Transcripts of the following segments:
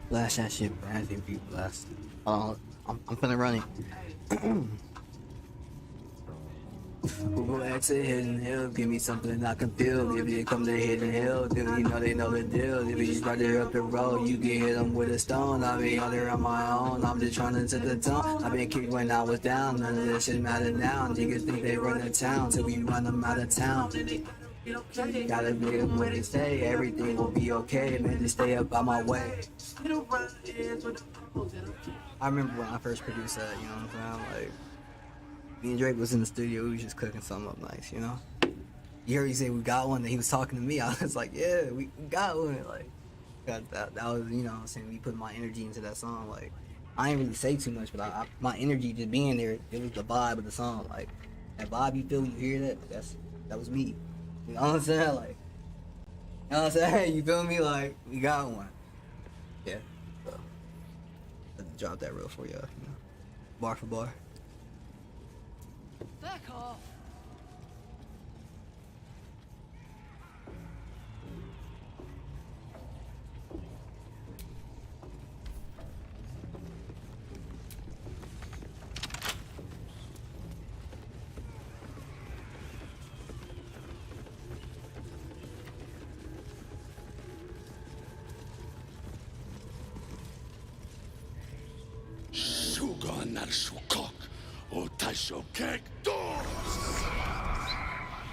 Blast that shit, man. I think blast. I'm finna run it. We'll go back to hidden hill, give me something I can feel. If it come to hidden hill, then you know they know the deal. If you just right there up the road, you can hit them with a stone. I be out there on my own, I'm just trying to set the tone. I been kicked when I was down, none of that shit matter now. Niggas think they run the town, till we run them out of town. Gotta be a way to stay, everything will be okay, man, just stay up on my way. I remember when I first produced that, you know what I'm saying? Like, me and Drake was in the studio, we was just cooking something up nice, you know? You heard he say we got one, and he was talking to me, I was like, yeah, we got one, like, that was, you know what I'm saying, we put my energy into that song, like, I ain't really say too much, but my energy just being there, it was the vibe of the song, like, that vibe you feel, you hear that was me, you know what I'm saying, like, you know what I'm saying, you feel me, like, we got one, yeah, so, let's drop that real for y'all, you know, bar for bar. Back off!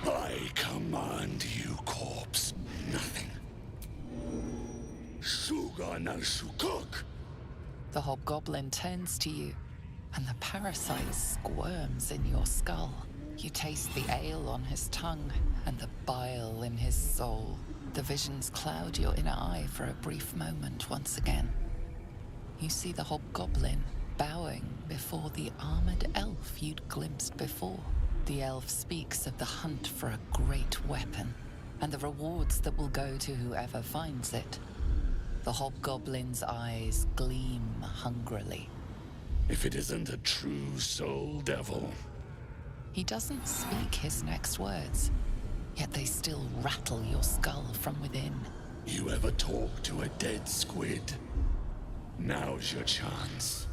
I command you, corpse. Nothing. The hobgoblin turns to you, and the parasite squirms in your skull. You taste the ale on his tongue and the bile in his soul. The visions cloud your inner eye for a brief moment once again. You see the hobgoblin bowing before the armored elf you'd glimpsed before. The elf speaks of the hunt for a great weapon, and the rewards that will go to whoever finds it. The hobgoblin's eyes gleam hungrily. If it isn't a true soul devil. He doesn't speak his next words, yet they still rattle your skull from within. You ever talk to a dead squid? Now's your chance.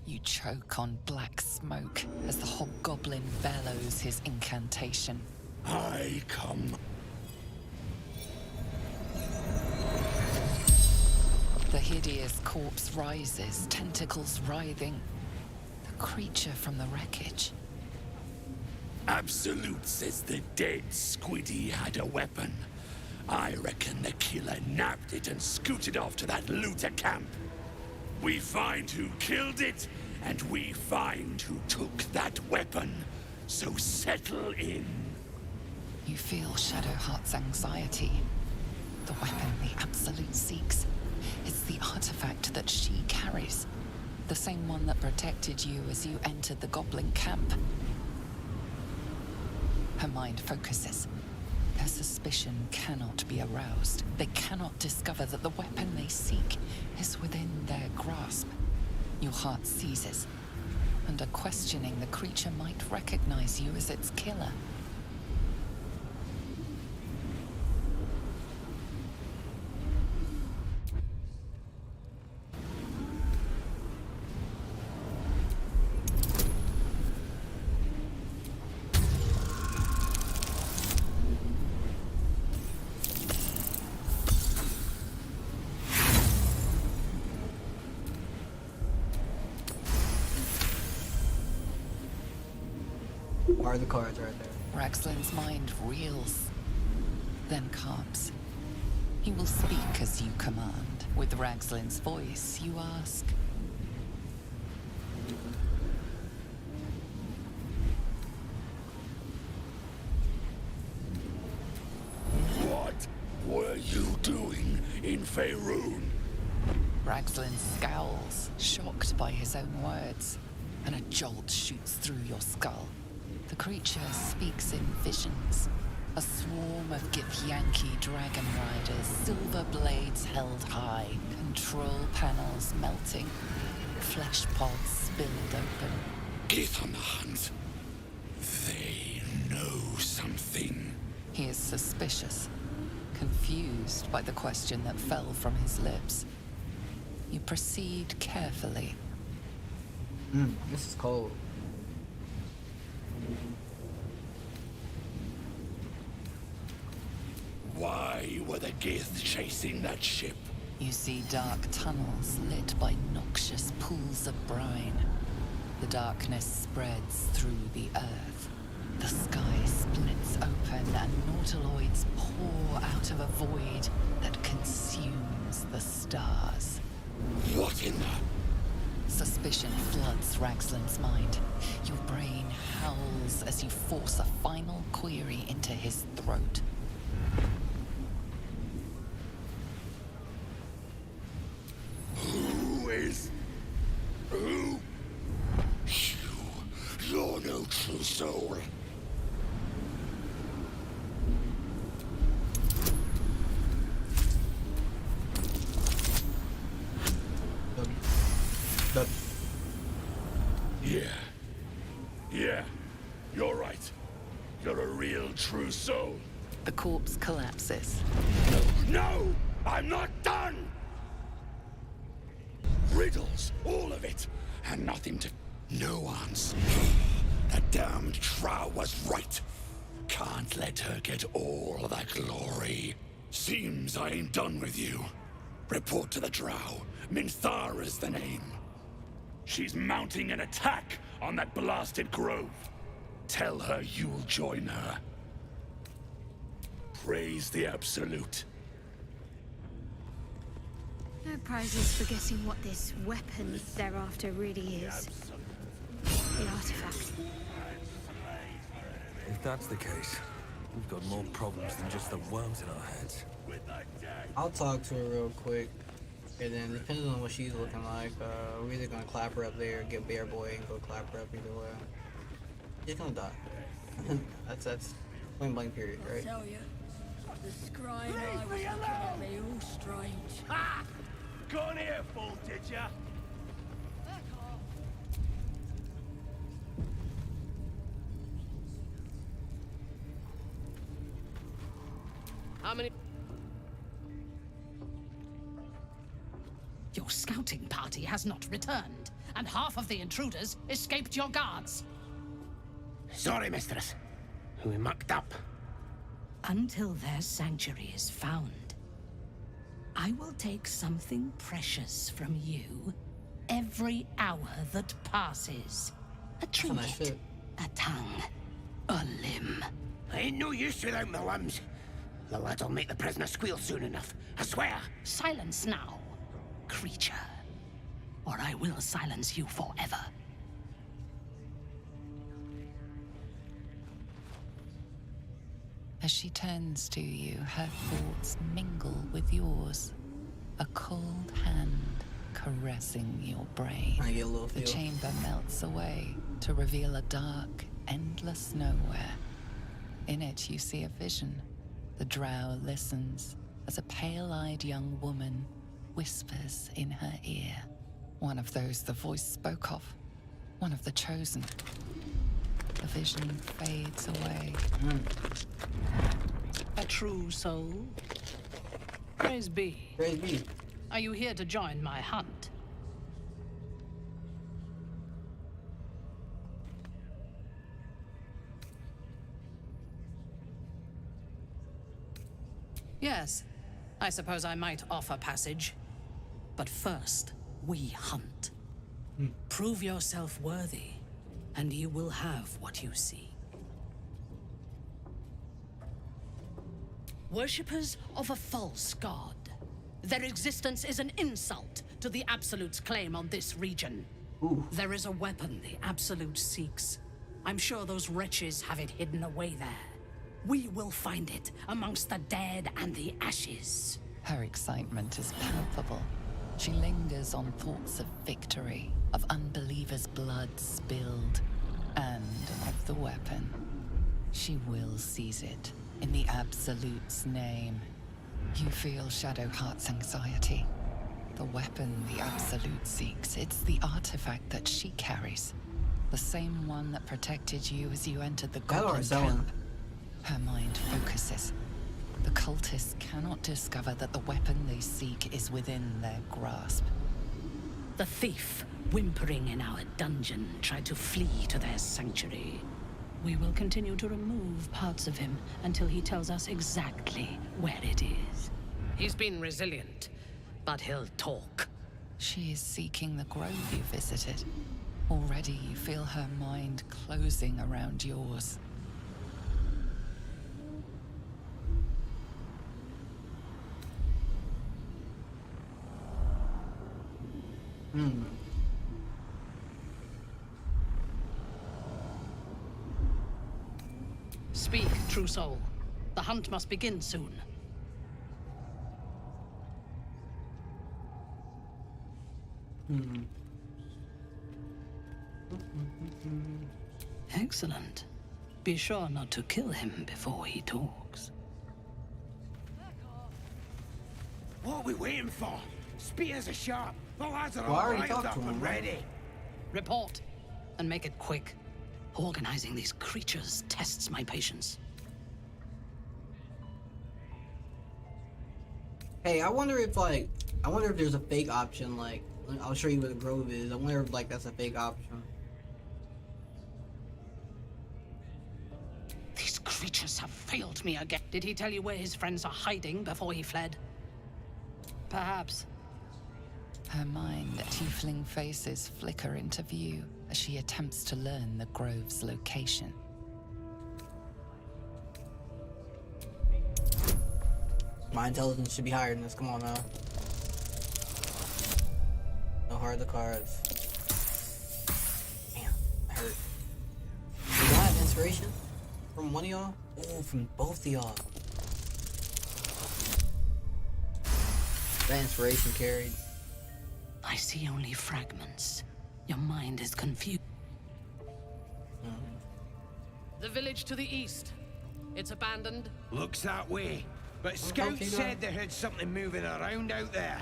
You choke on black smoke as the hobgoblin bellows his incantation. I come. The hideous corpse rises, tentacles writhing. The creature from the wreckage. Absolute says the dead squiddy had a weapon. I reckon the killer nabbed it and scooted off to that looter camp. We find who killed it, and we find who took that weapon. So settle in. You feel Shadowheart's anxiety. The weapon the Absolute seeks. It's the artifact that she carries. The same one that protected you as you entered the goblin camp. Her mind focuses. Her suspicion cannot be aroused. They cannot discover that the weapon they seek is within their grasp. Your heart seizes. Under questioning, the creature might recognize you as its killer. Are the cards right there? Raxlin's mind reels, then calms. He will speak as you command. With Raxlin's voice, you ask. What were you doing in Faerun? Raxlin scowls, shocked by his own words, and a jolt shoots through your skull. The creature speaks in visions. A swarm of Githyanki dragon riders, silver blades held high, control panels melting, flesh pods spilled open. Gith on the hunt. They know something. He is suspicious, confused by the question that fell from his lips. You proceed carefully. This is cold. Why were the Gith chasing that ship? You see dark tunnels lit by noxious pools of brine. The darkness spreads through the earth. The sky splits open and nautiloids pour out of a void that consumes the stars. What in the... Suspicion floods Ragsland's mind. Your brain howls as you force a final query into his throat. Who is... Who? You're no true soul. Yeah, you're right. You're a real true soul. The corpse collapses. No, I'm not done! Riddles, all of it, and nothing to... No answer. That damned Trow was right. Can't let her get all that glory. Seems I ain't done with you. Report to the Drow. Minthara's the name. She's mounting an attack on that blasted grove. Tell her you'll join her. Praise the Absolute. No prizes for guessing what this weapon they're after really is. The artifact. If that's the case, we've got more problems than just the worms in our heads. I'll talk to her real quick, and then depending on what she's looking like, we're either gonna clap her up there, or get Bear Boy and go clap her up either way. She's gonna die. that's point blank period, right? I tell you, the scrying eye was looking at me all strange. Ha! Gone here, fool, did ya? How many? Your scouting party has not returned, and half of the intruders escaped your guards. Sorry, mistress. We mucked up. Until their sanctuary is found, I will take something precious from you every hour that passes. A That's a nice trinket, fit. a tongue, a limb. Ain't no use without my limbs. The lad'll make the prisoner squeal soon enough, I swear. Silence now, creature, or I will silence you forever. As she turns to you, her thoughts mingle with yours. A cold hand caressing your brain. I get a little The feel. chamber melts away to reveal a dark, endless nowhere. In it, you see a vision. The drow listens as a pale-eyed young woman whispers in her ear. One of those the voice spoke of. One of the chosen. The vision fades away. A true soul? Praise be. Praise be. Are you here to join my hunt? Yes, I suppose I might offer passage. But first, we hunt. Prove yourself worthy, and you will have what you seek. Worshippers of a false god. Their existence is an insult to the Absolute's claim on this region. Ooh. There is a weapon the Absolute seeks. I'm sure those wretches have it hidden away there. We will find it amongst the dead and the ashes. Her excitement is palpable. She lingers on thoughts of victory, of unbelievers' blood spilled, and of the weapon. She will seize it, in the Absolute's name. You feel Shadowheart's anxiety. The weapon the Absolute seeks, it's the artifact that she carries. The same one that protected you as you entered the That goblin or selling. camp. Her mind focuses. The cultists cannot discover that the weapon they seek is within their grasp. The thief, whimpering in our dungeon, tried to flee to their sanctuary. We will continue to remove parts of him until he tells us exactly where it is. He's been resilient, but he'll talk. She is seeking the grove you visited. Already you feel her mind closing around yours. Speak, true soul. The hunt must begin soon. Excellent. Be sure not to kill him before he talks. What are we waiting for? Spears are sharp. The lads are Well, I all already riled talked up to him, and right? ready. Report, and make it quick. Organizing these creatures tests my patience. Hey, I wonder if there's a fake option. Like, I'll show you where the grove is. I wonder if like that's a fake option. These creatures have failed me again. Did he tell you where his friends are hiding before he fled? Perhaps. Her mind, tiefling faces flicker into view as she attempts to learn the grove's location. My intelligence should be higher than this. Come on now. No hard the cards. Damn, I hurt. You got inspiration from one of y'all? Oh, from both of y'all. That inspiration carried. I see only fragments. Your mind is confused. The village to the east. It's abandoned. Looks that way. But okay, scouts go. said they heard something moving around out there.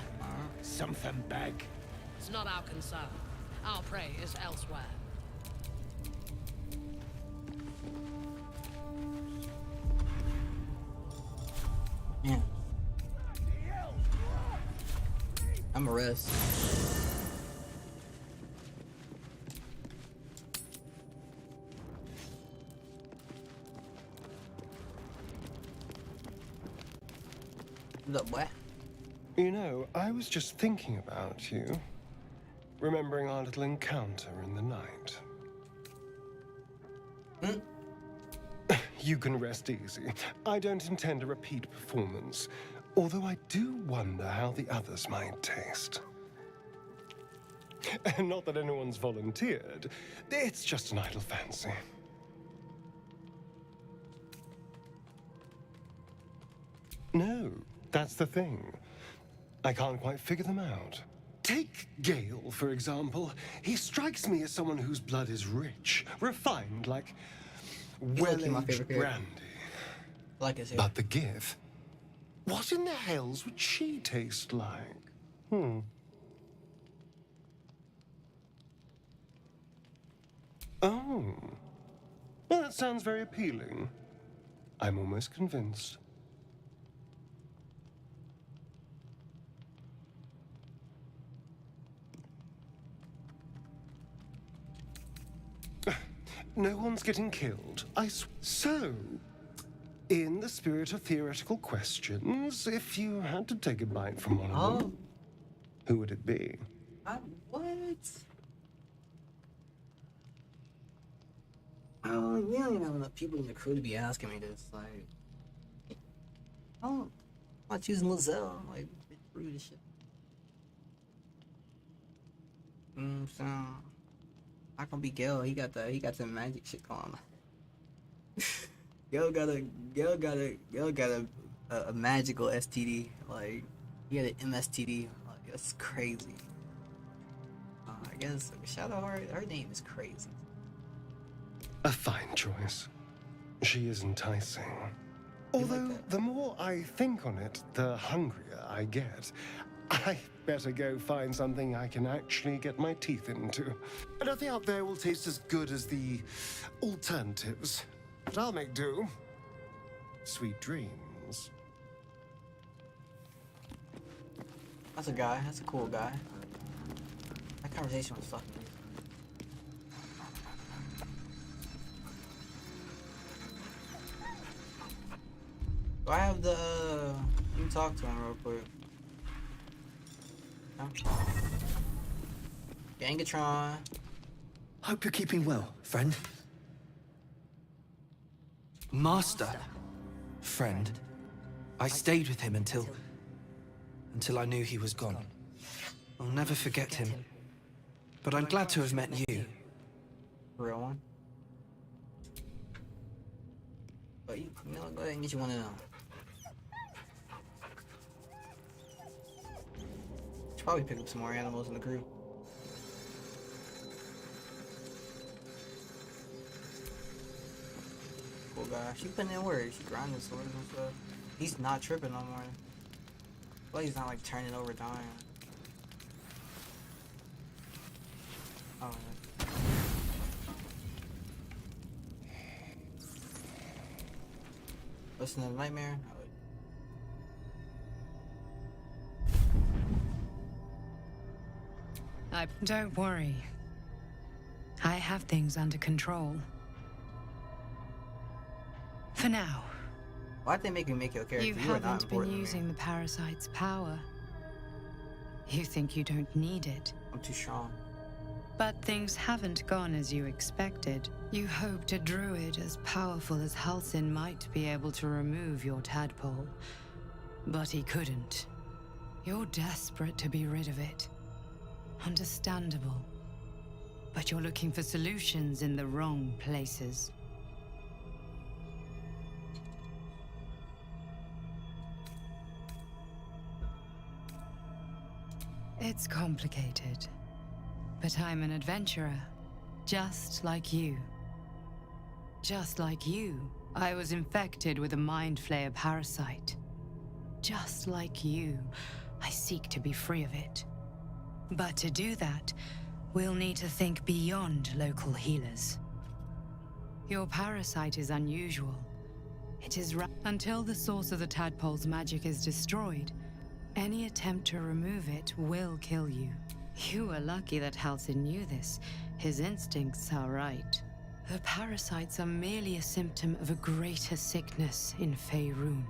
Something big. It's not our concern. Our prey is elsewhere. Yeah. I'm a rest. What's up, boy? You know, I was just thinking about you. Remembering our little encounter in the night. You can rest easy. I don't intend a repeat performance. Although I do wonder how the others might taste. Not that anyone's volunteered. It's just an idle fancy. No, that's the thing. I can't quite figure them out. Take Gale, for example. He strikes me as someone whose blood is rich, refined, like low-key my favorite well-aged character. brandy. I like his hair. But the Gith? What in the hells would she taste like? Oh, well, that sounds very appealing. I'm almost convinced. No one's getting killed, So, in the spirit of theoretical questions, if you had to take a bite from one of them, who would it be? What? Oh, we don't even have enough people in the crew to be asking me this. Like, I'm not choosing Lizelle. Like, it's rude as shit. So not gonna be Gil. He got the magic shit going on. Gil got a magical STD. Like, he had an MSTD. Like, that's crazy. I guess Shadow her name is crazy. A fine choice. She is enticing. Although, the more I think on it, the hungrier I get. I better go find something I can actually get my teeth into. Nothing out there will taste as good as the alternatives. But I'll make do. Sweet dreams. That's a guy. That's a cool guy. That conversation was fucking. Do I have the? Let me talk to him real quick. No? Gangatron. Hope you're keeping well, friend. Master. Friend. I stayed with him until I knew he was gone. I'll never forget him. But I'm glad to have met you. Real one. But you know, go ahead and get you one of them. Should probably pick up some more animals in the group. Cool guy. She putting in work. She grinding swords and stuff. He's not tripping no more. Well, he's not like turning over dying. Oh, yeah. Listen to the nightmare. Don't worry. I have things under control. For now. Why'd they make you make your character? You are not haven't been important to me. using the parasite's power. You think you don't need it. I'm too strong. But things haven't gone as you expected. You hoped a druid as powerful as Halsin might be able to remove your tadpole. But he couldn't. You're desperate to be rid of it. Understandable. But you're looking for solutions in the wrong places. It's complicated. But I'm an adventurer, just like you. Just like you, I was infected with a Mind Flayer parasite. Just like you, I seek to be free of it. But to do that, we'll need to think beyond local healers. Your parasite is unusual. It is until the source of the tadpole's magic is destroyed, any attempt to remove it will kill you. You were lucky that Halsin knew this. His instincts are right. The parasites are merely a symptom of a greater sickness in Faerun.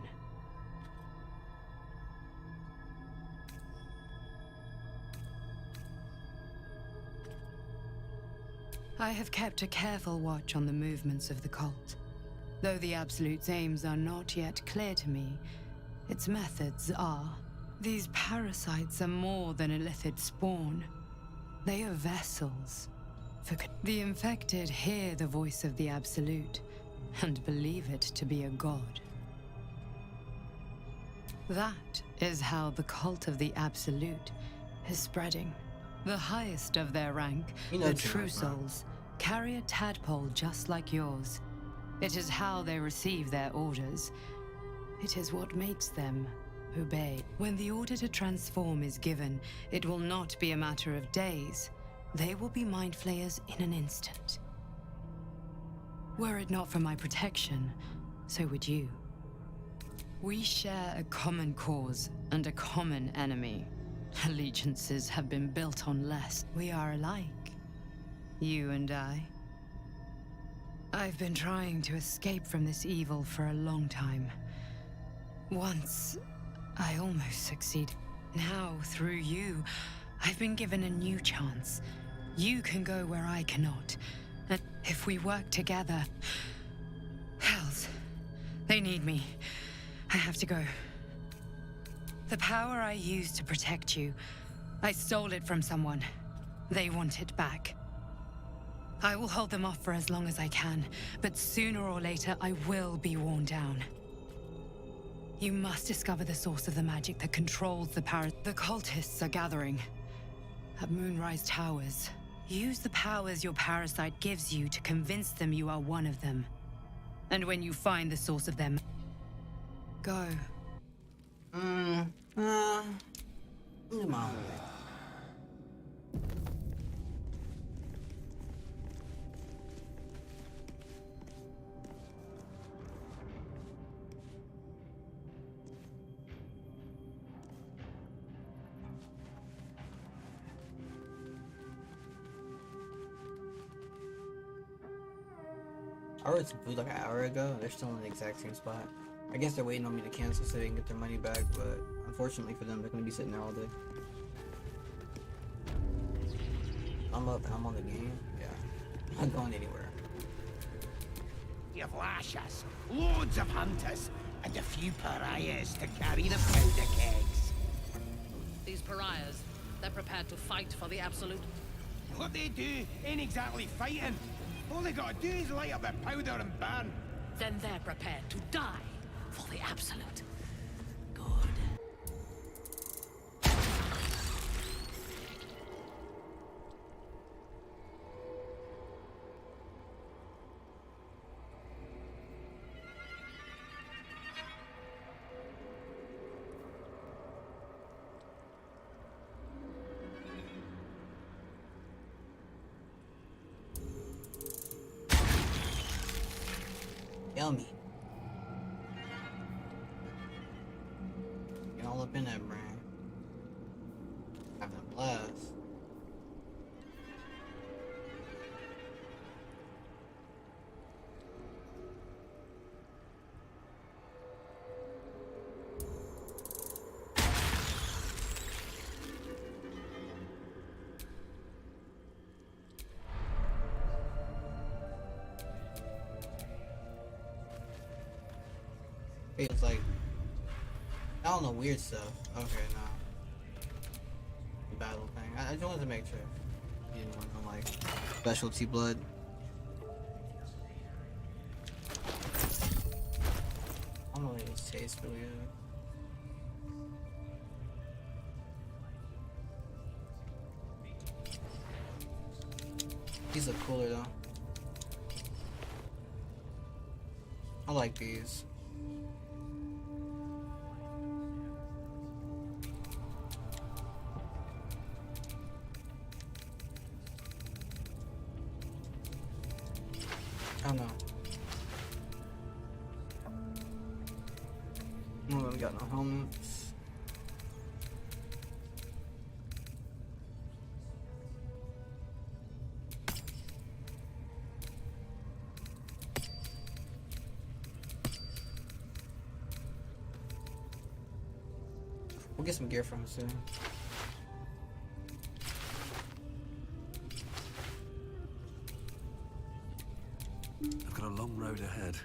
I have kept a careful watch on the movements of the cult. Though the Absolute's aims are not yet clear to me, its methods are. These parasites are more than a illithid spawn. They are vessels. The infected hear the voice of the Absolute, and believe it to be a god. That is how the cult of the Absolute is spreading. The highest of their rank, the True Souls, carry a tadpole just like yours. It is how they receive their orders. It is what makes them obey. When the order to transform is given, it will not be a matter of days. They will be Mind Flayers in an instant. Were it not for my protection, so would you. We share a common cause and a common enemy. Allegiances have been built on less. We are alike, you and I. I've been trying to escape from this evil for a long time. Once, I almost succeeded. Now, through you, I've been given a new chance. You can go where I cannot. And if we work together... Hells, they need me. I have to go. The power I used to protect you, I stole it from someone. They want it back. I will hold them off for as long as I can, but sooner or later I will be worn down. You must discover the source of the magic that controls the power. The cultists are gathering at Moonrise Towers. Use the powers your parasite gives you to convince them you are one of them. And when you find the source of them, go. Let Come on. I ordered some food like an hour ago. They're still in the exact same spot. I guess they're waiting on me to cancel so they can get their money back, but unfortunately for them, they're gonna be sitting there all day. I'm up and I'm on the game. Yeah, I'm not going anywhere. You've lashes, loads of hunters, and a few pariahs to carry the powder kegs. These pariahs, they're prepared to fight for the Absolute. What they do ain't exactly fighting. All they gotta do is light up their powder and burn. Then they're prepared to die for the Absolute. Good. Yummy. Get all up in that brain. Having a blast. It's like, I don't know, weird stuff. Okay, no. The battle thing. I just wanted to make sure. You didn't want no, like, specialty blood. I don't know if this tastes really good. These look cooler though. I like these. I don't know. Oh, we got no helmets. We'll get some gear from him soon. I've got a long road ahead.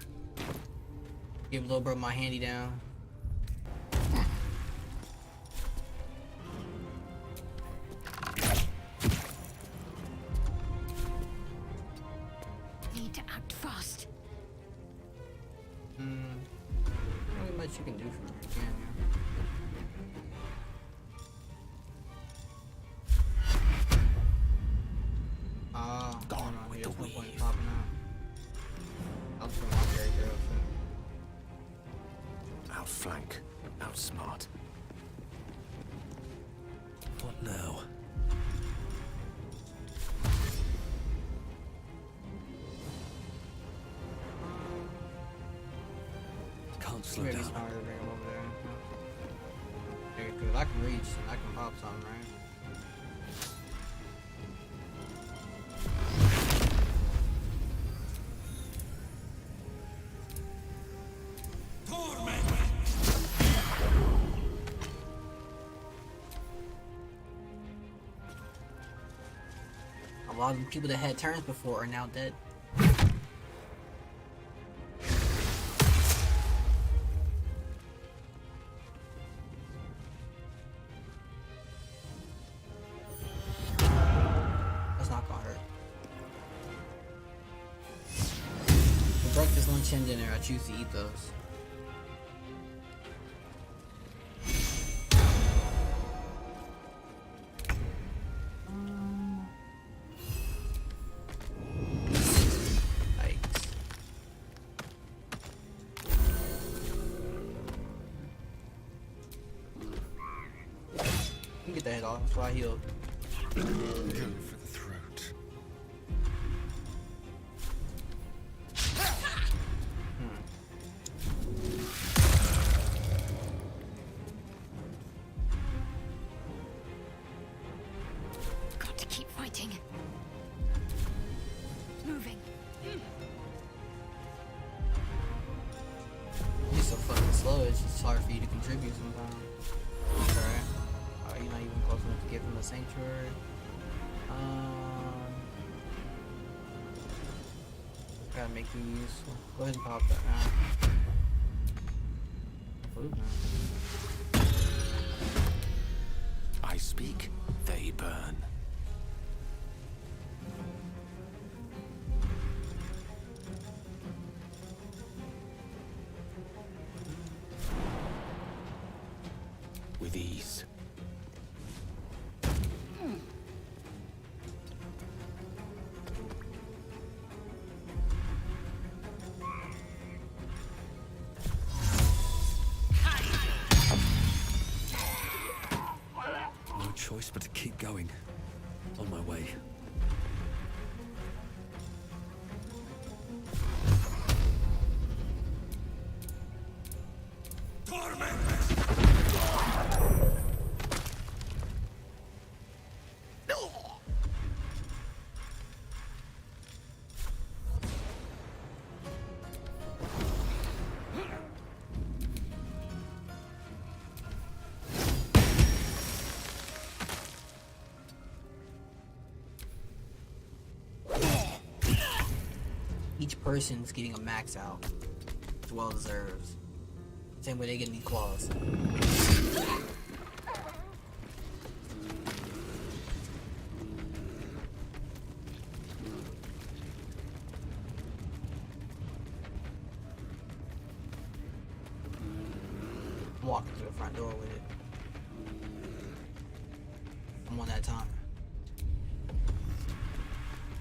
Give little bro my handy down. Need to act fast. Not much you can do from here, can you? Gone no, with there's the no point in weave. popping out. I'll just put my character up. Outflank, outsmart. What now? Can't slow Maybe down. smarter to bring him over there. Okay, cause I can reach and I can pop something, right? A lot of the people that had turns before are now dead. That's not gonna hurt. For breakfast, lunch, and dinner, I choose to eat those. get that head off. That's why I healed. Go for the throat. Got to keep fighting. Moving. You're so fucking slow, it's just hard for you to contribute sometimes. Okay. You're not even close enough to give him a sanctuary. Gotta make you useful. Go ahead and pop that now. Food now. I speak, they burn. With ease. No choice but to keep going. On my way. Each person's getting a max out. It's well deserved. Same way they get these claws. I'm walking to the front door with it. I'm on that timer.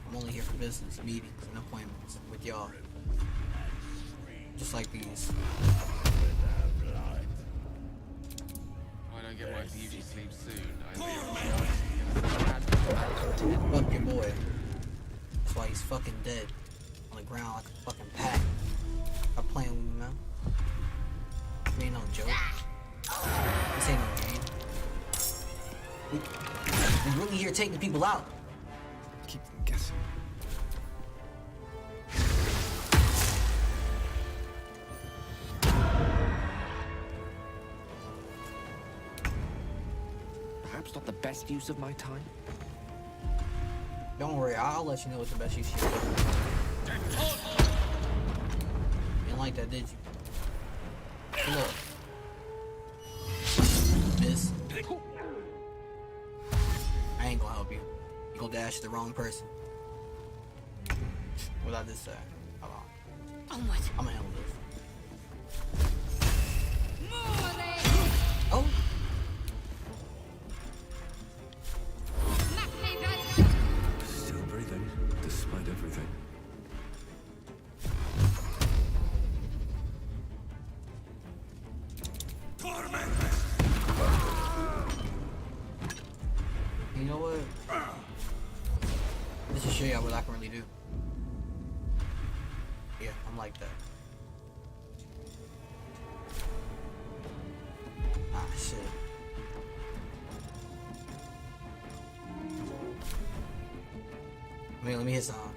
I'm only here for business, meetings, and appointments with y'all. Just like these. I don't get my beauty sleep soon. Fuck your boy. That's why he's fucking dead. On the ground like a fucking pack. Stop playing with me, man. This ain't no joke. This ain't no game. We really here taking people out. Keep them guessing. Perhaps not the best use of my time. Don't worry, I'll let you know what's the best use of your time. You didn't like that, did you? Hey, look. Miss. I ain't gonna help you. You gonna dash the wrong person. Without this side. Hold on. Onward. I'm gonna handle this. Oh. Still breathing, despite everything. You know what? This will show you what I can really do. Yeah, I'm like that. Ah, shit. Let me hit some.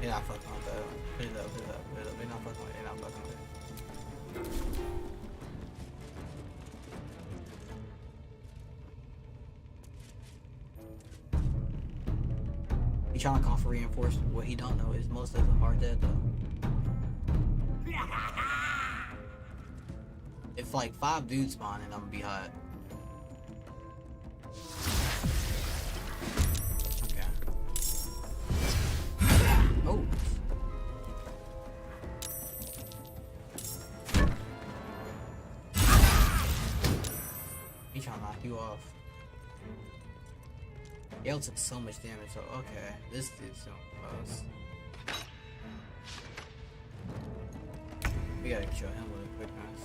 They're not fucking with that. Put it up, put it up, put it up. They're not fucking with it, they're not fucking with it. He trying to come for reinforcement. What he don't know is most of them are dead though. If like 5 dudes spawn in, I'm gonna be hot. Okay. Oh. He trying to knock you off. Yale took so much damage, so okay. This dude's so close. We gotta show him with a quick pass.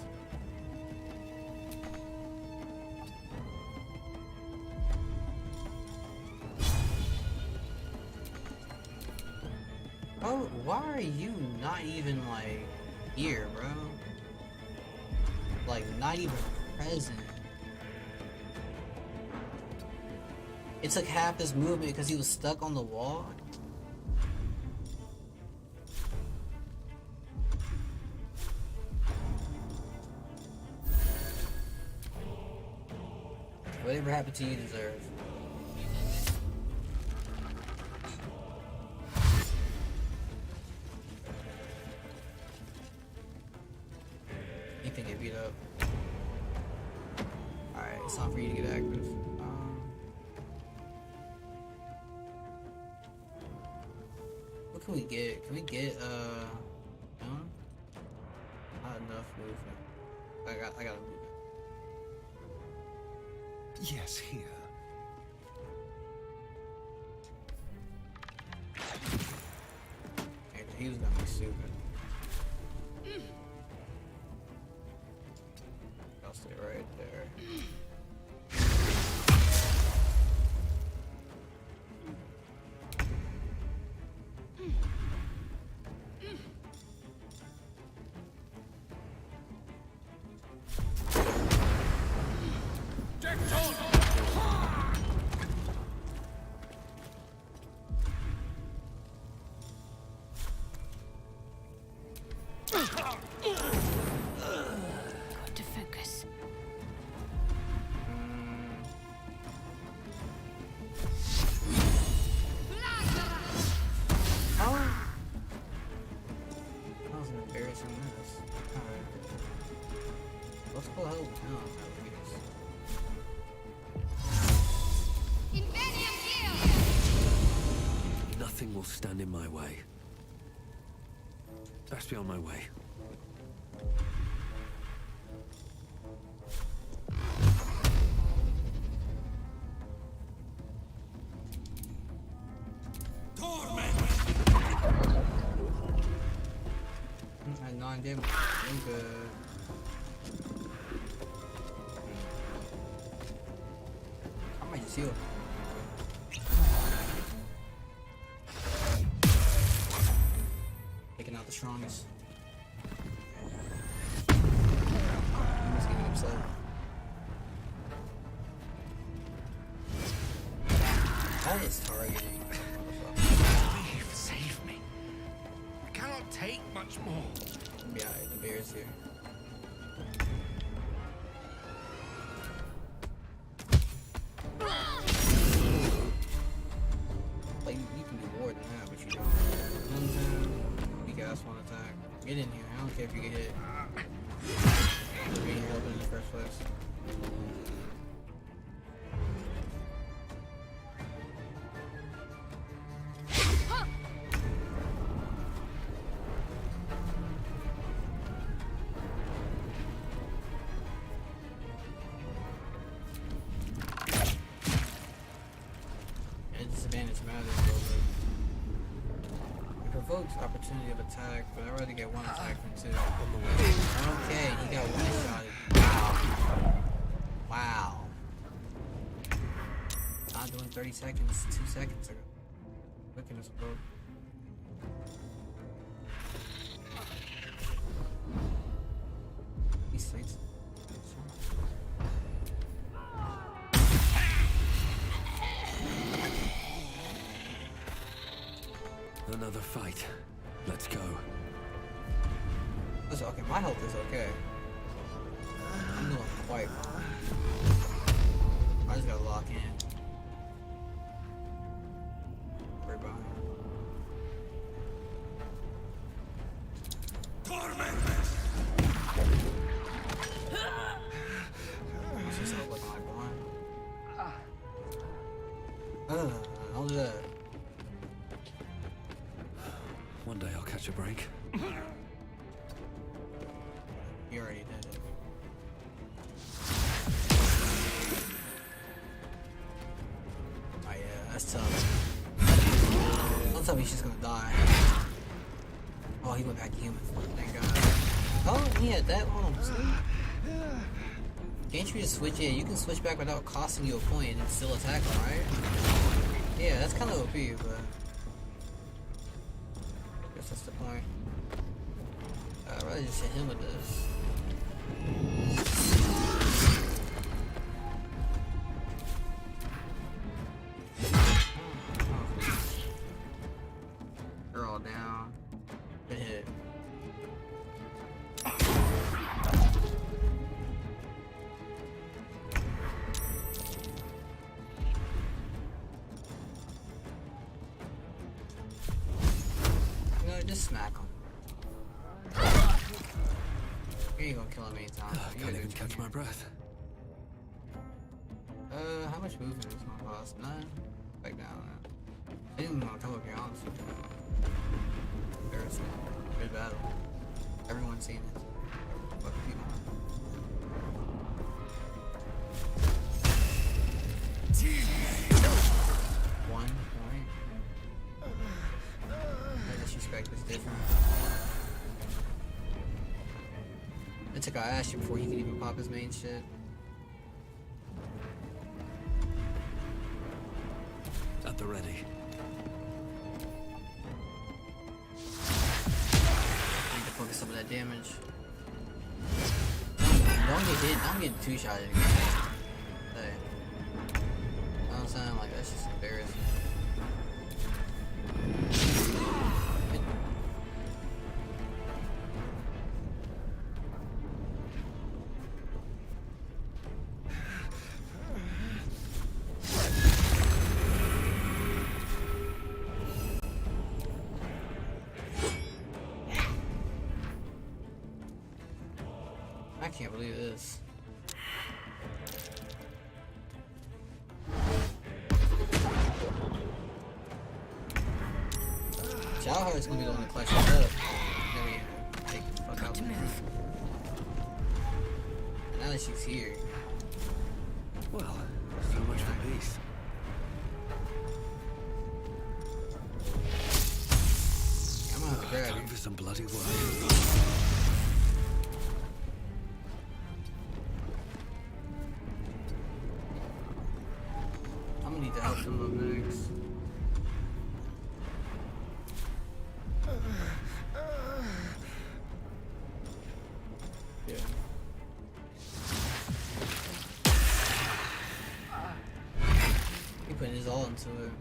Oh, why are you not even like here, bro? Like not even present. It took half his movement because he was stuck on the wall. Whatever happened to you deserve. You think get beat up? Alright, it's time for you to get active. What can we get? Can we get not enough movement. I gotta move. Yes, here. Hey, he was gonna be stupid. I'll stay right there. Got to focus. How? That was an embarrassing mess. Alright. Let's go help him, I guess. Nothing will stand in my way. Best be on my way. I had 9 damage. I'm good. I might just heal. Taking out the strongest. He's getting upset. That is targeting. Please save me. I cannot take much more. Yeah, the bear's here. Like, you can do more than that, but you don't. You guys want to attack. Get in here. I don't care if you get hit. You're being held in the first place. Disadvantage matters a little bit. It provokes opportunity of attack, but I'd rather get one attack than two. Okay, he got one shotted. Wow. Not doing 30 seconds, 2 seconds ago. Quickness broke. He's 6. Another fight. Let's go. Listen, okay, my health is okay. I'm doing quite fine. I just gotta lock in. Right behind. What's this health looking like behind? Don't do that. One day I'll catch a break. You already did it. Oh yeah, that's tough. Don't tell me she's gonna die. Oh, he went back to human. Thank God. Oh, he had that. Hold on. Can't you just switch it? You can switch back without costing you a point and still attack him, right? Yeah, that's kind of OP, but I guess that's the point. I'd rather just hit him with this. They're all down. Good hit. Just smack him. You ain't gonna kill him anytime. I can't even catch my breath. How much movement is my cost? None? Back down. I didn't even want to come up here, honestly. Embarrassing. Good battle. Everyone's seen it. What do you want? One point. I disrespect is different. It took our ass before he could even pop his main shit. At the ready. Need to focus some of that damage. Don't get hit. Don't get two-shotted again. Hey. You know what I'm saying? Like, that's just embarrassing. I can't believe this. Childhood's gonna be the one to clutch it up. Then we take the fuck out there. And now that she's here. Well, so much for peace. I'm gonna have to grab Time you. for some bloody work. I'm gonna need to help him up next. Yeah. He putting his all into it.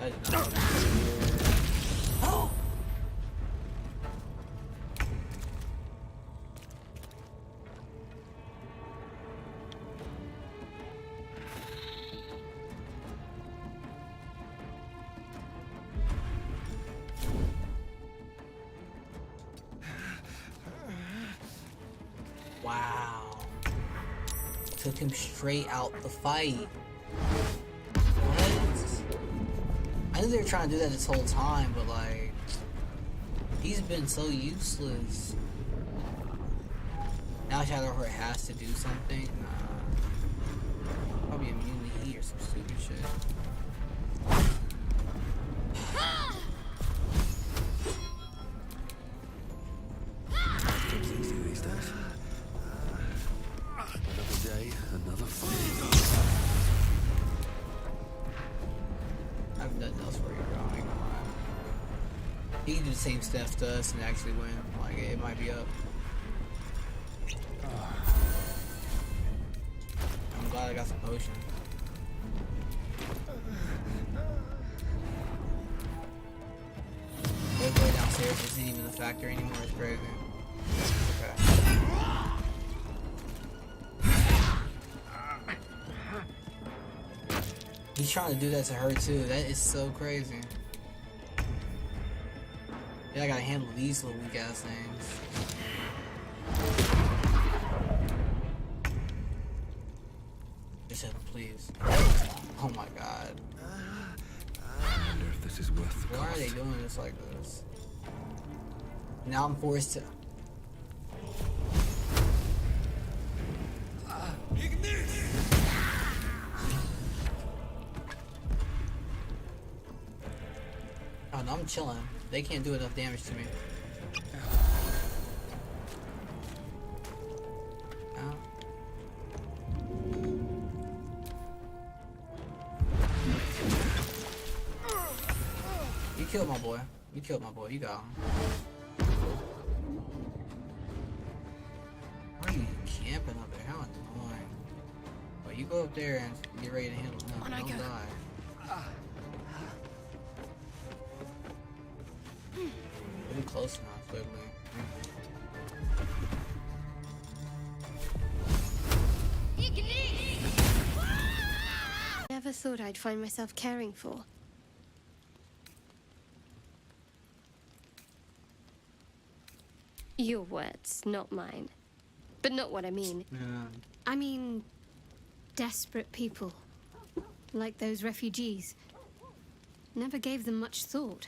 I did not. Oh! Wow. Took him straight out the fight. What? I knew they were trying to do that this whole time, but like, he's been so useless. Now Shadowheart has to do something. Nah. Probably immune to heat or some stupid shit. It's easy these days. Another day, another fight. I have nothing else for you, bro. I ain't gonna lie. He can do the same stuff to us and actually win. Like, it might be up. I'm glad I got some potion. Boy downstairs isn't even a factor anymore. It's crazy. Okay. He's trying to do that to her too. That is so crazy. Yeah, I gotta handle these little weak ass things. Just hit him, please. Oh my god. I wonder if this is worth the Why are cost. they doing this like this? Now I'm forced to. Oh no, I'm chilling. They can't do enough damage to me. Ow. You killed my boy. You killed my boy. You got him. Why are you camping up there? How annoying. But you go up there and get ready to handle him. Don't die. Getting close enough, literally. Never thought I'd find myself caring for. Your words, not mine. But not what I mean. Yeah. I mean, desperate people. Like those refugees. Never gave them much thought.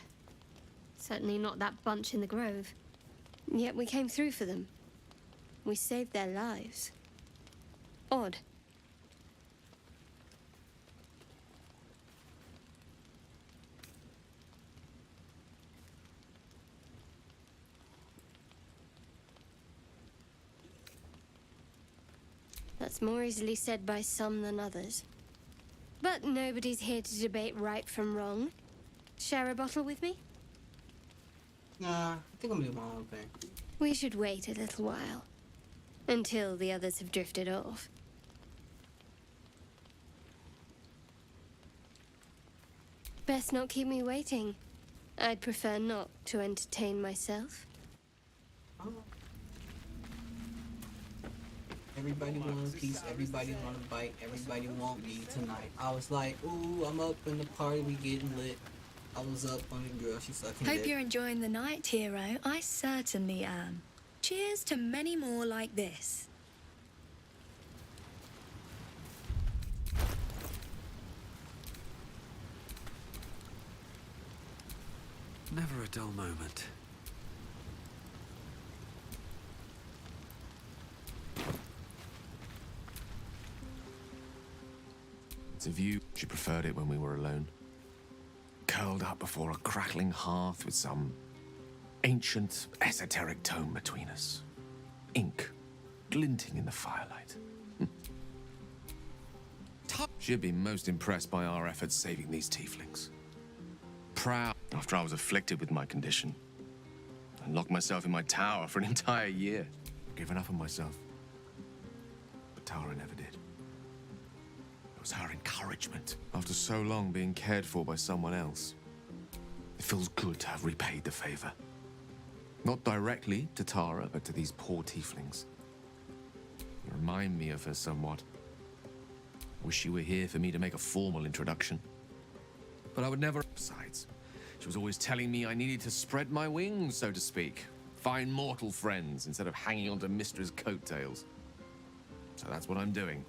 Certainly not that bunch in the grove. Yet we came through for them. We saved their lives. Odd. That's more easily said by some than others. But nobody's here to debate right from wrong. Share a bottle with me? Nah, I think I'm gonna do my own thing. We should wait a little while. Until the others have drifted off. Best not keep me waiting. I'd prefer not to entertain myself. Oh. Everybody wants a piece, everybody want a bite, everybody want me tonight. I was like, ooh, I'm up in the party, we getting lit. I was up on the grill, she sucking Hope dick. you're enjoying the night, hero. I certainly am. Cheers to many more like this. Never a dull moment. It's a view. She preferred it when we were alone. Curled up before a crackling hearth with some ancient, esoteric tome between us. Ink glinting in the firelight. She'd been most impressed by our efforts saving these tieflings. Proud after I was afflicted with my condition. I locked myself in my tower for an entire year. Given up on myself. But Tara never did. It was her encouragement after so long being cared for by someone else. It feels good to have repaid the favor. Not directly to Tara, but to these poor tieflings. You remind me of her somewhat. Wish you were here for me to make a formal introduction. But I would never... Besides, she was always telling me I needed to spread my wings, so to speak. Find mortal friends instead of hanging onto Mistra's coattails. So that's what I'm doing.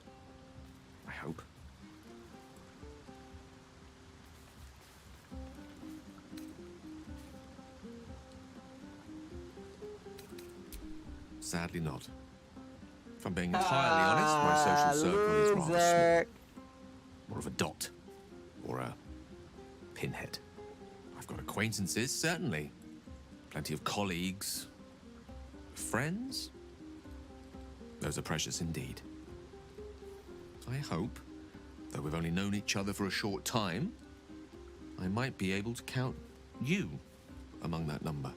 I hope. Sadly not. If I'm being entirely honest, my social circle is rather small. More of a dot. Or a pinhead. I've got acquaintances, certainly. Plenty of colleagues. Friends? Those are precious indeed. I hope, though we've only known each other for a short time, I might be able to count you among that number.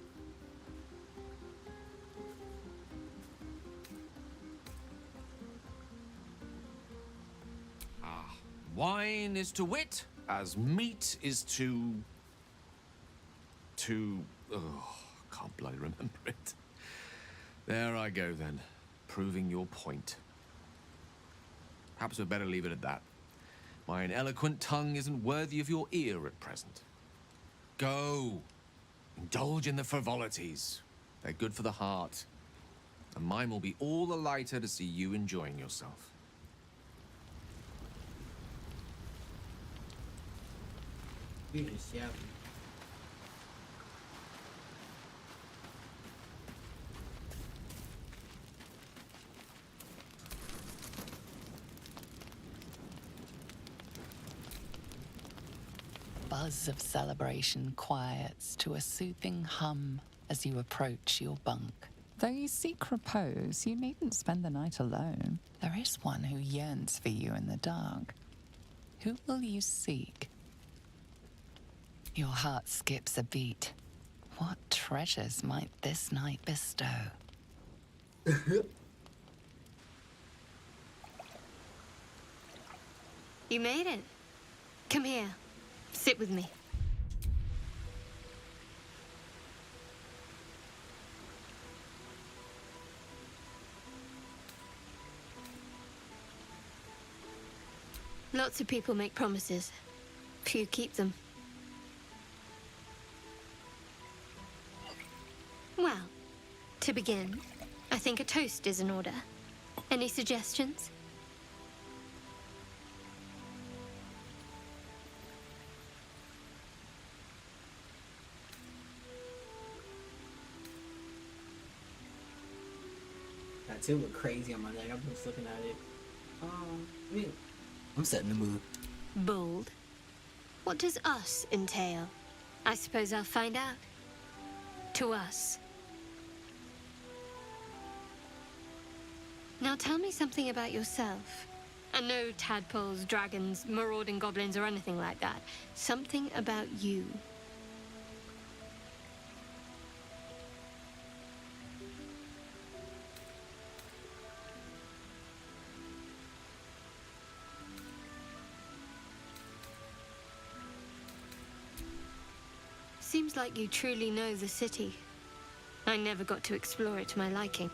Wine is to wit, as meat is to... Oh, can't bloody remember it. There I go then, proving your point. Perhaps we'd better leave it at that. My ineloquent tongue isn't worthy of your ear at present. Go. Indulge in the frivolities. They're good for the heart. And mine will be all the lighter to see you enjoying yourself. You just yapping. buzz of celebration quiets to a soothing hum as you approach your bunk. Though you seek repose, you needn't spend the night alone. There is one who yearns for you in the dark. Who will you seek? Your heart skips a beat. What treasures might this night bestow? You made it. Come here. Sit with me. Lots of people make promises. Few keep them. Well, to begin, I think a toast is in order. Any suggestions? Tattoo look crazy on my neck. I'm just looking at it. I mean, I'm setting the mood. Bold. What does us entail? I suppose I'll find out. To us. Now tell me something about yourself. And no tadpoles, dragons, marauding goblins, or anything like that. Something about you. Seems like you truly know the city. I never got to explore it to my liking.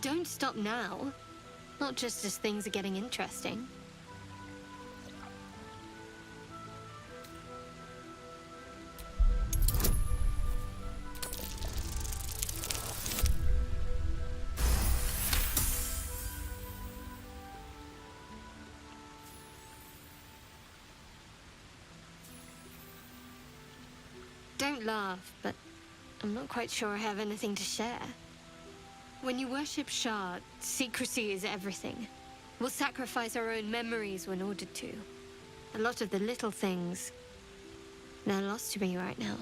Don't stop now. Not just as things are getting interesting. Don't laugh, but I'm not quite sure I have anything to share. When you worship Shard, secrecy is everything. We'll sacrifice our own memories when ordered to. A lot of the little things, they're lost to me right now.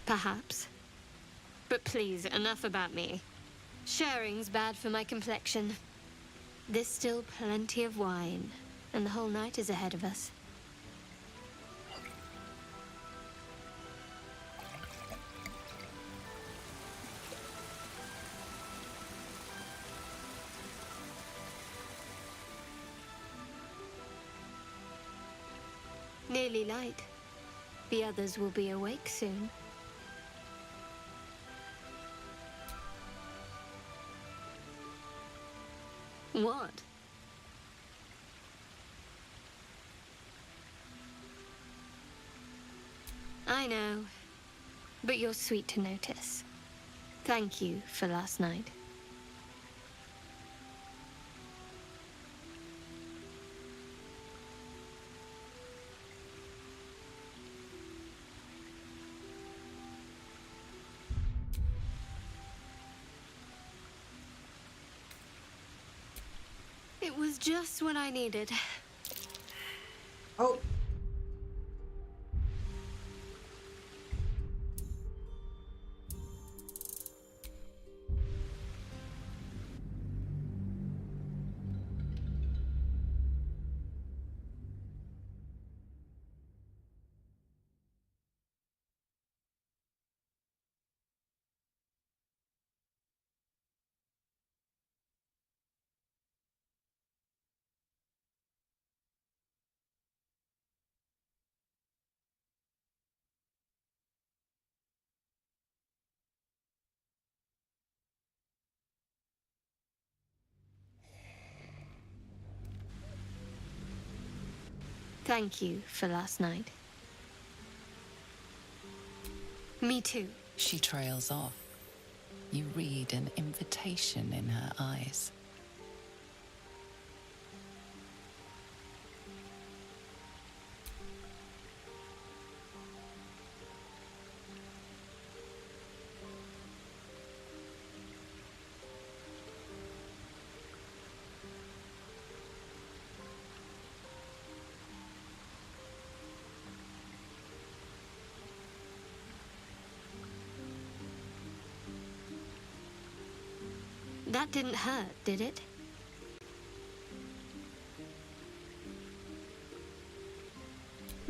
Perhaps. But please, enough about me. Sharing's bad for my complexion. There's still plenty of wine, and the whole night is ahead of us. Nearly light. The others will be awake soon. What? I know, but you're sweet to notice. Thank you for last night. It was just what I needed. Oh. Thank you for last night. Me too. She trails off. You read an invitation in her eyes. That didn't hurt, did it?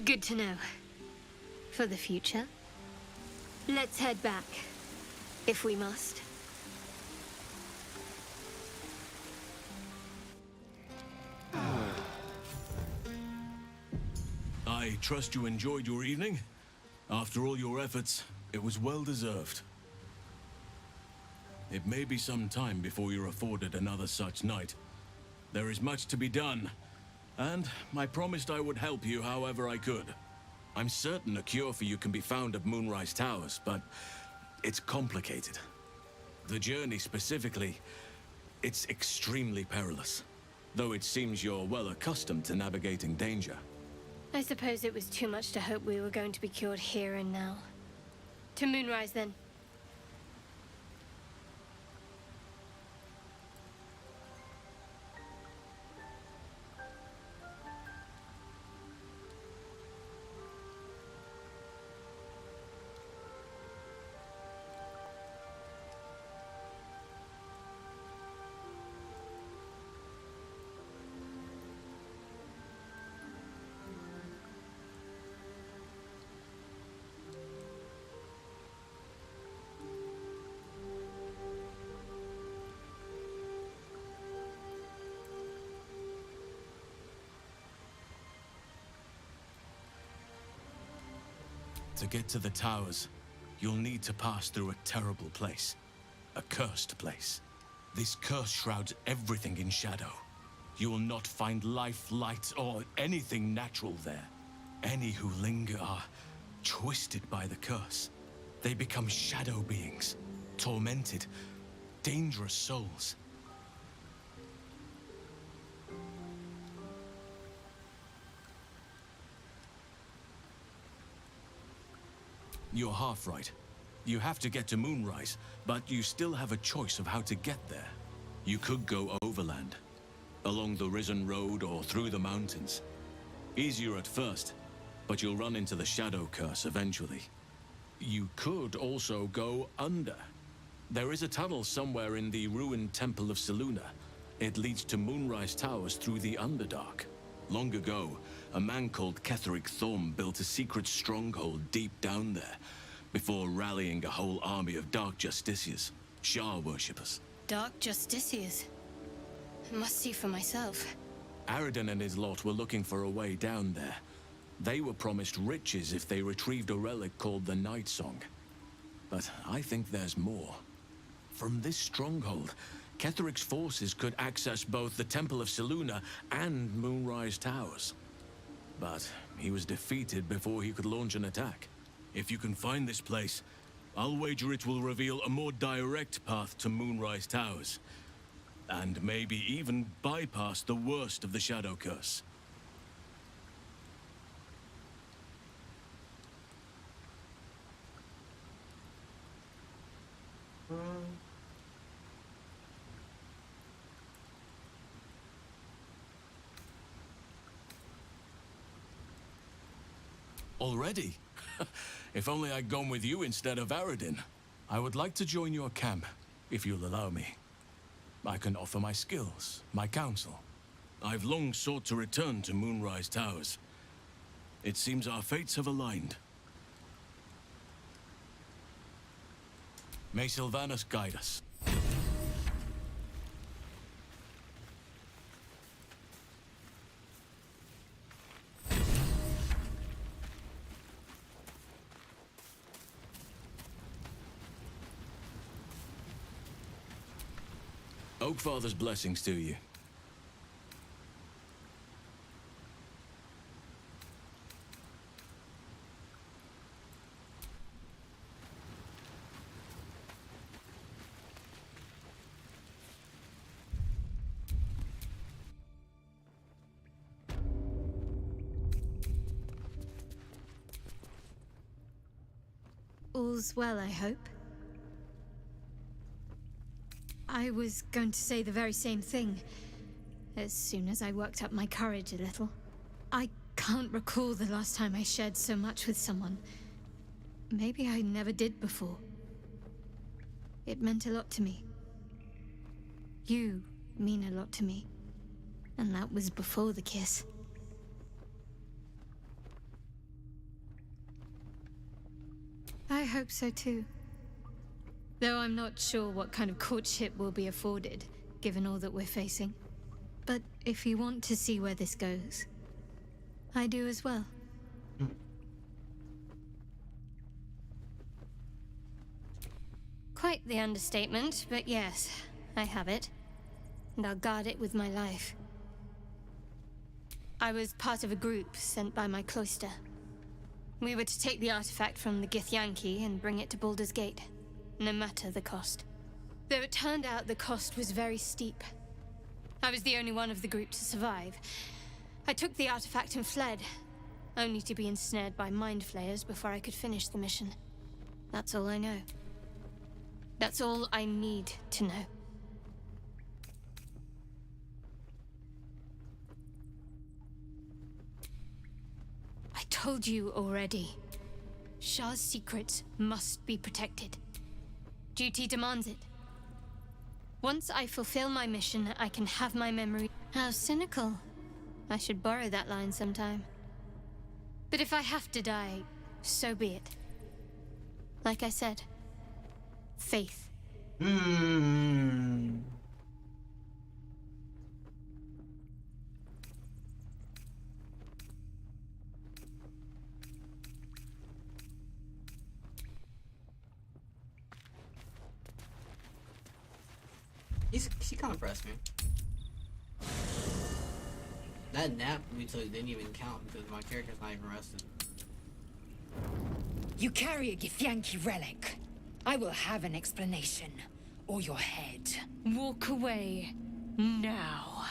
Good to know. For the future. Let's head back, if we must. I trust you enjoyed your evening. After all your efforts, it was well deserved. It may be some time before you're afforded another such night. There is much to be done, and I promised I would help you however I could. I'm certain a cure for you can be found at Moonrise Towers, but it's complicated. The journey specifically, it's extremely perilous, though it seems you're well accustomed to navigating danger. I suppose it was too much to hope we were going to be cured here and now. To Moonrise, then. To get to the towers, you'll need to pass through a terrible place. A cursed place. This curse shrouds everything in shadow. You will not find life, light, or anything natural there. Any who linger are twisted by the curse. They become shadow beings, tormented, dangerous souls. You're half right. You have to get to Moonrise, but you still have a choice of how to get there. You could go overland, along the Risen Road or through the mountains. Easier at first, but you'll run into the Shadow Curse eventually. You could also go under. There is a tunnel somewhere in the ruined Temple of Selûne. It leads to Moonrise Towers through the Underdark. Long ago, a man called Ketheric Thorm built a secret stronghold deep down there, before rallying a whole army of Dark Justiciars, Shah worshippers. Dark Justiciars. I must see for myself. Aradin and his lot were looking for a way down there. They were promised riches if they retrieved a relic called the Night Song. But I think there's more. From this stronghold, Ketheric's forces could access both the Temple of Selûne and Moonrise Towers. But he was defeated before he could launch an attack. If you can find this place, I'll wager it will reveal a more direct path to Moonrise Towers. And maybe even bypass the worst of the Shadow Curse. Already? If only I'd gone with you instead of Aradin. I would like to join your camp, if you'll allow me. I can offer my skills, my counsel. I've long sought to return to Moonrise Towers. It seems our fates have aligned. May Sylvanus guide us. Oakfather's blessings to you. All's well, I hope. I was going to say the very same thing, as soon as I worked up my courage a little. I can't recall the last time I shared so much with someone. Maybe I never did before. It meant a lot to me. You mean a lot to me. And that was before the kiss. I hope so too. Though I'm not sure what kind of courtship will be afforded, given all that we're facing. But if you want to see where this goes, I do as well. Quite the understatement, but yes, I have it. And I'll guard it with my life. I was part of a group sent by my cloister. We were to take the artifact from the Githyanki and bring it to Baldur's Gate, no matter the cost. Though it turned out the cost was very steep. I was the only one of the group to survive. I took the artifact and fled, only to be ensnared by mind flayers before I could finish the mission. That's all I know. That's all I need to know. I told you already. Shah's secrets must be protected. Duty demands it. Once I fulfill my mission, I can have my memory. How cynical. I should borrow that line sometime. But if I have to die, so be it. Like I said, faith. She kind of pressed me. That nap we took didn't even count because my character's not even rested. You carry a Githyanki relic. I will have an explanation. Or your head. Walk away. Now.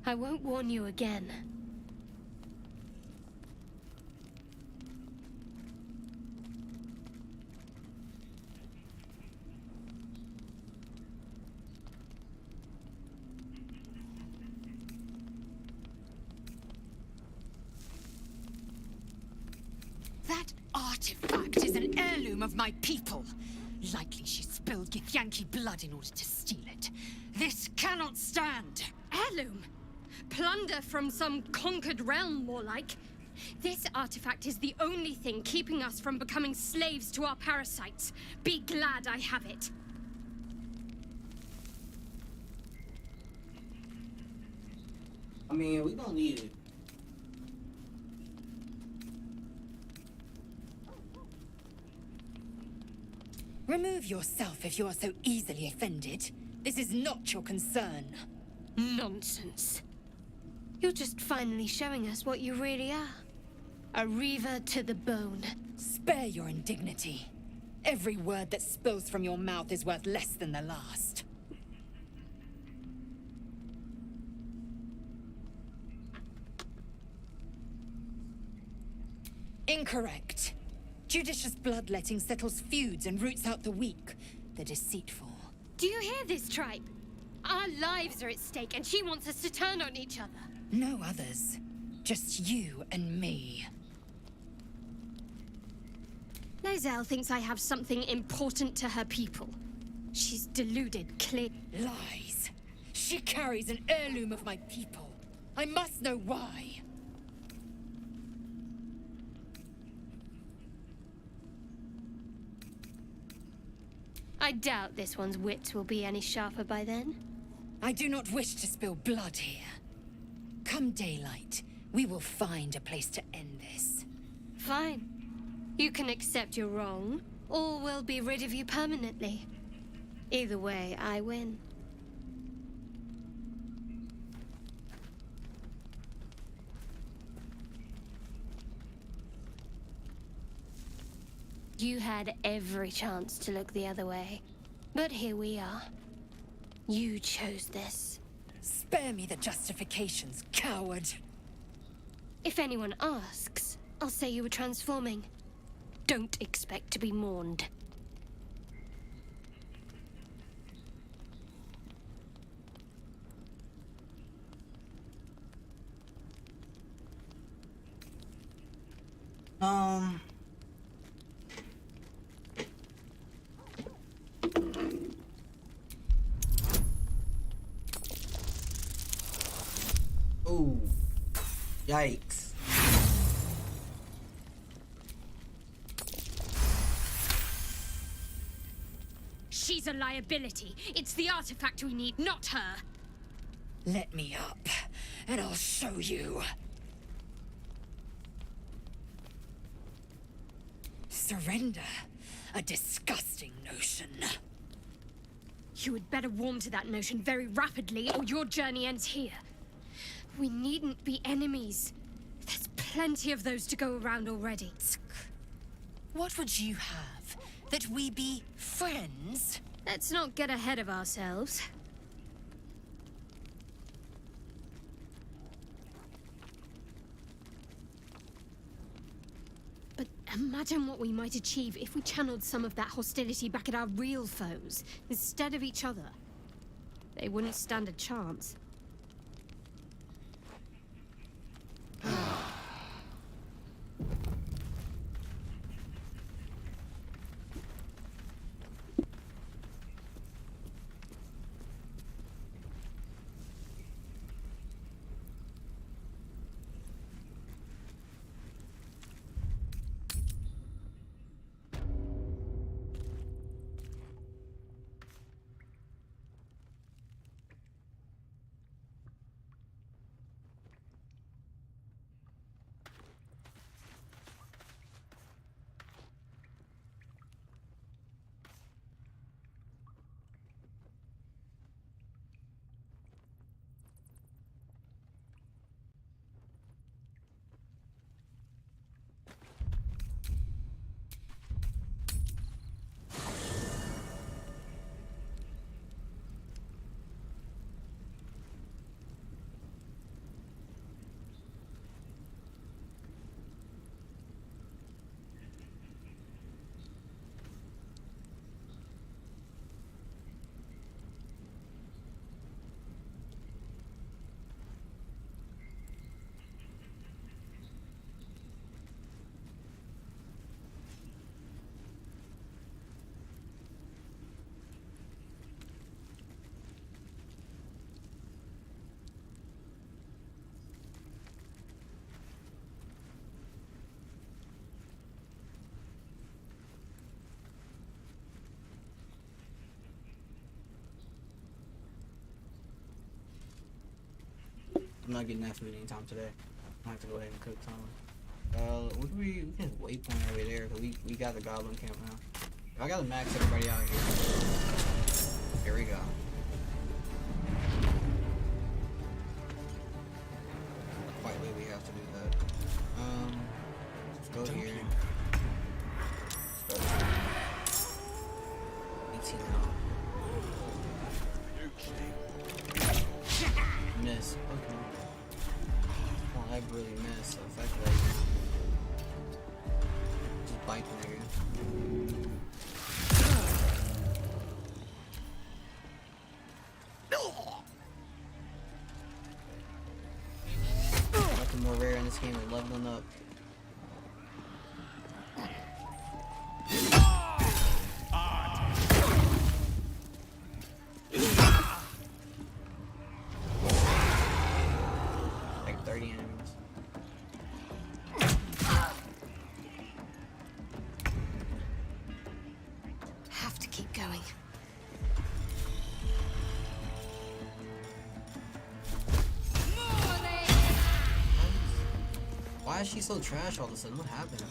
I won't warn you again. That artifact is an heirloom of my people. Likely she spilled Githyanki blood in order to steal it. This cannot stand. Heirloom? Plunder from some conquered realm, more like. This artifact is the only thing keeping us from becoming slaves to our parasites. Be glad I have it. I mean, we gonna need it. Remove yourself if you are so easily offended. This is not your concern. Nonsense. You're just finally showing us what you really are. A reaver to the bone. Spare your indignity. Every word that spills from your mouth is worth less than the last. Incorrect. Judicious bloodletting settles feuds and roots out the weak, the deceitful. Do you hear this, tribe? Our lives are at stake, and she wants us to turn on each other. No others. Just you and me. Lae'zel thinks I have something important to her people. She's deluded, clear. Lies. She carries an heirloom of my people. I must know why. I doubt this one's wits will be any sharper by then. I do not wish to spill blood here. Come daylight, we will find a place to end this. Fine. You can accept you're wrong, or we'll be rid of you permanently. Either way, I win. You had every chance to look the other way. But here we are. You chose this. Spare me the justifications, coward. If anyone asks, I'll say you were transforming. don't expect to be mourned. Oh, yikes. She's a liability. It's the artifact we need, not her. Let me up, and I'll show you. Surrender. A disgusting notion. You had better warm to that notion very rapidly, or your journey ends here. We needn't be enemies. There's plenty of those to go around already. What would you have? That we be friends? Let's not get ahead of ourselves. But imagine what we might achieve if we channeled some of that hostility back at our real foes, instead of each other. They wouldn't stand a chance. I'm not getting that food anytime today. I have to go ahead and cook something. We can waypoint over there because we got the goblin camp now. I gotta max everybody out here. Here we go. Quite late we have to do that. Let's go here. Let's go. 18 now. Miss. Okay. Well, I really missed, so effectively just bite the nigga. Nothing more rare in this game than leveling up. Like 30 enemies. Have to keep going. Why is she so trash all of a sudden? What happened?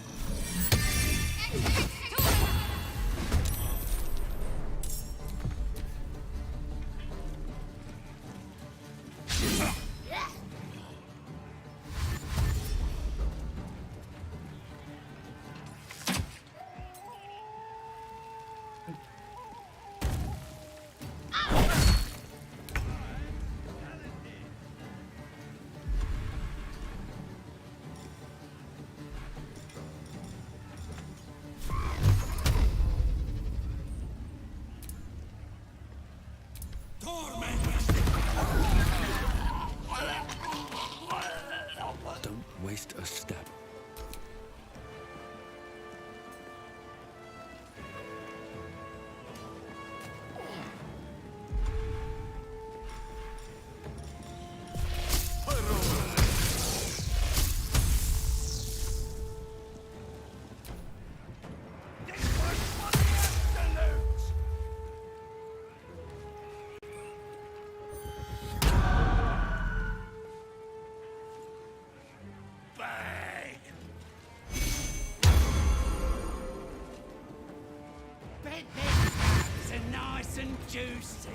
bet their scabs are nice and juicy.